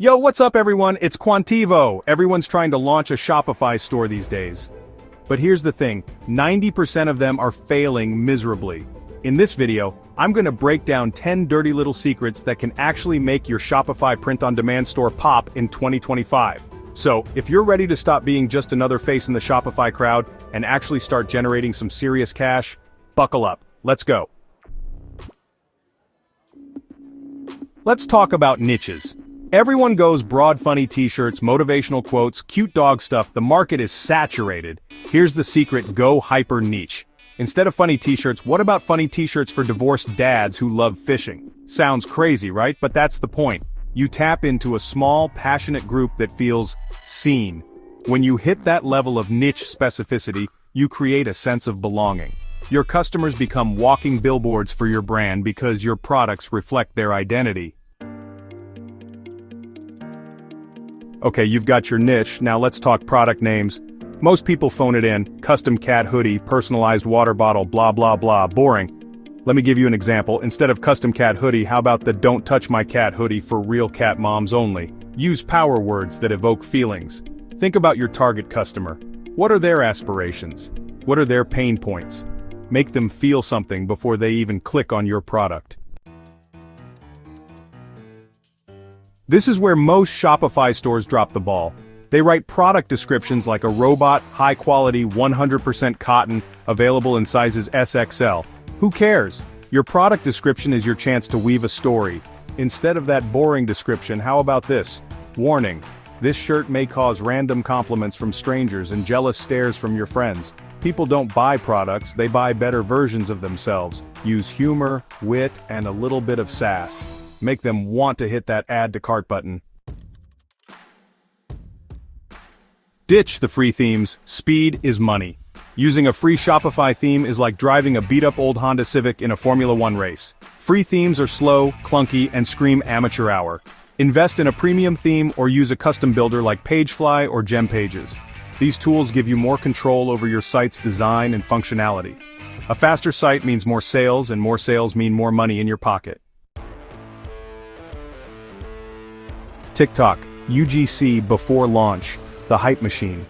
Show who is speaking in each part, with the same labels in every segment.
Speaker 1: Yo, what's up everyone? It's Quantivo. Everyone's trying to launch a Shopify store these days. But here's the thing, 90% of them are failing miserably. In this video, I'm gonna break down 10 dirty little secrets that can actually make your Shopify print-on-demand store pop in 2025. So, if you're ready to stop being just another face in the Shopify crowd and actually start generating some serious cash, buckle up. Let's go. Let's talk about niches. Everyone goes broad funny t-shirts, motivational quotes, cute dog stuff. The market is saturated. Here's the secret, go hyper niche. Instead of funny t-shirts, what about funny t-shirts for divorced dads who love fishing? Sounds crazy, right? But that's the point. You tap into a small, passionate group that feels seen. When you hit that level of niche specificity, you create a sense of belonging. Your customers become walking billboards for your brand because your products reflect their identity. Okay, you've got your niche, now let's talk product names. Most people phone it in, custom cat hoodie, personalized water bottle, blah blah blah, boring. Let me give you an example. Instead of custom cat hoodie, how about the don't touch my cat hoodie for real cat moms only? Use power words that evoke feelings. Think about your target customer. What are their aspirations? What are their pain points? Make them feel something before they even click on your product. This is where most Shopify stores drop the ball. They write product descriptions like a robot, high quality, 100% cotton, available in sizes SXL. Who cares? Your product description is your chance to weave a story. Instead of that boring description, how about this? Warning, this shirt may cause random compliments from strangers and jealous stares from your friends. People don't buy products, they buy better versions of themselves. Use humor, wit, and a little bit of sass. Make them want to hit that add to cart button. Ditch the free themes, speed is money. Using a free Shopify theme is like driving a beat-up old Honda Civic in a Formula One race. Free themes are slow, clunky, and scream amateur hour. Invest in a premium theme or use a custom builder like Pagefly or GemPages. These tools give you more control over your site's design and functionality. A faster site means more sales, and more sales mean more money in your pocket. TikTok, UGC before launch, the hype machine.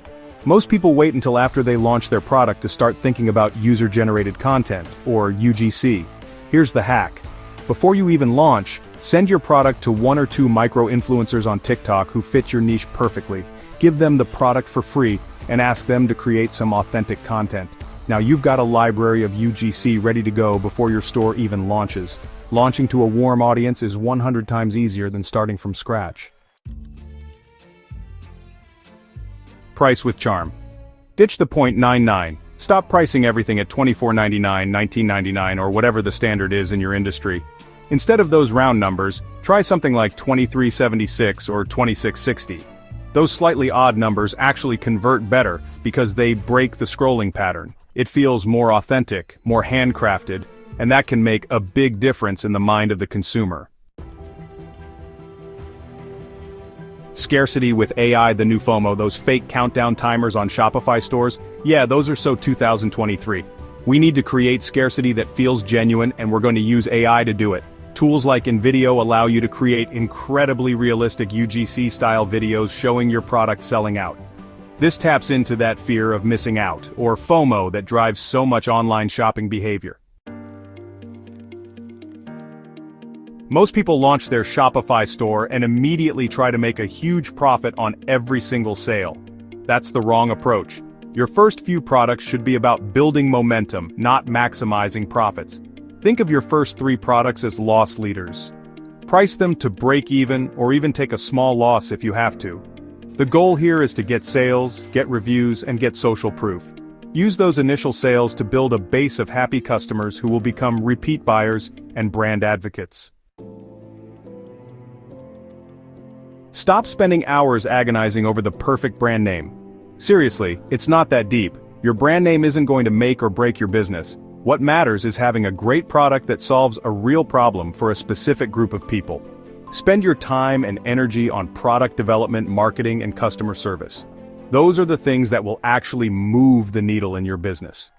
Speaker 1: Most people wait until after they launch their product to start thinking about user-generated content, or UGC. Here's the hack. Before you even launch, send your product to 1 or 2 micro-influencers on TikTok who fit your niche perfectly. Give them the product for free, and ask them to create some authentic content. Now you've got a library of UGC ready to go before your store even launches. Launching to a warm audience is 100 times easier than starting from scratch. Price with charm. Ditch the .99. Stop pricing everything at $24.99, $19.99, or whatever the standard is in your industry. Instead of those round numbers, try something like $23.76 or $26.60. Those slightly odd numbers actually convert better because they break the scrolling pattern. It feels more authentic, more handcrafted, and that can make a big difference in the mind of the consumer. Scarcity with AI, the new FOMO, those fake countdown timers on Shopify stores, yeah, those are so 2023. We need to create scarcity that feels genuine, and we're going to use AI to do it. Tools like InVideo allow you to create incredibly realistic UGC-style videos showing your product selling out. This taps into that fear of missing out, or FOMO, that drives so much online shopping behavior. Most people launch their Shopify store and immediately try to make a huge profit on every single sale. That's the wrong approach. Your first few products should be about building momentum, not maximizing profits. Think of your first 3 products as loss leaders. Price them to break even, or even take a small loss if you have to. The goal here is to get sales, get reviews, and get social proof. Use those initial sales to build a base of happy customers who will become repeat buyers and brand advocates. Stop spending hours agonizing over the perfect brand name. Seriously, it's not that deep. Your brand name isn't going to make or break your business. What matters is having a great product that solves a real problem for a specific group of people. Spend your time and energy on product development, marketing, and customer service. Those are the things that will actually move the needle in your business.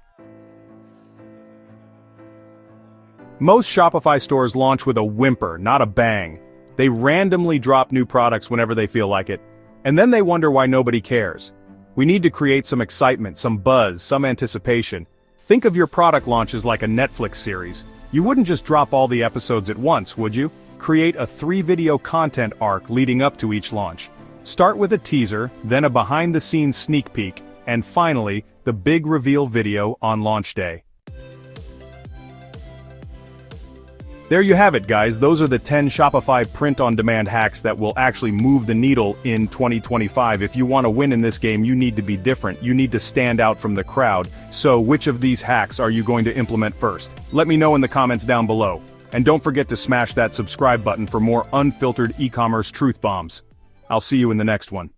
Speaker 1: Most Shopify stores launch with a whimper, not a bang. They randomly drop new products whenever they feel like it, and then they wonder why nobody cares. We need to create some excitement, some buzz, some anticipation. Think of your product launches like a Netflix series. You wouldn't just drop all the episodes at once, would you? Create a 3-video content arc leading up to each launch. Start with a teaser, then a behind-the-scenes sneak peek, and finally, the big reveal video on launch day. There you have it, guys. Those are the 10 Shopify print-on-demand hacks that will actually move the needle in 2025. If you want to win in this game, you need to be different. You need to stand out from the crowd. So, which of these hacks are you going to implement first? Let me know in the comments down below. And don't forget to smash that subscribe button for more unfiltered e-commerce truth bombs. I'll see you in the next one.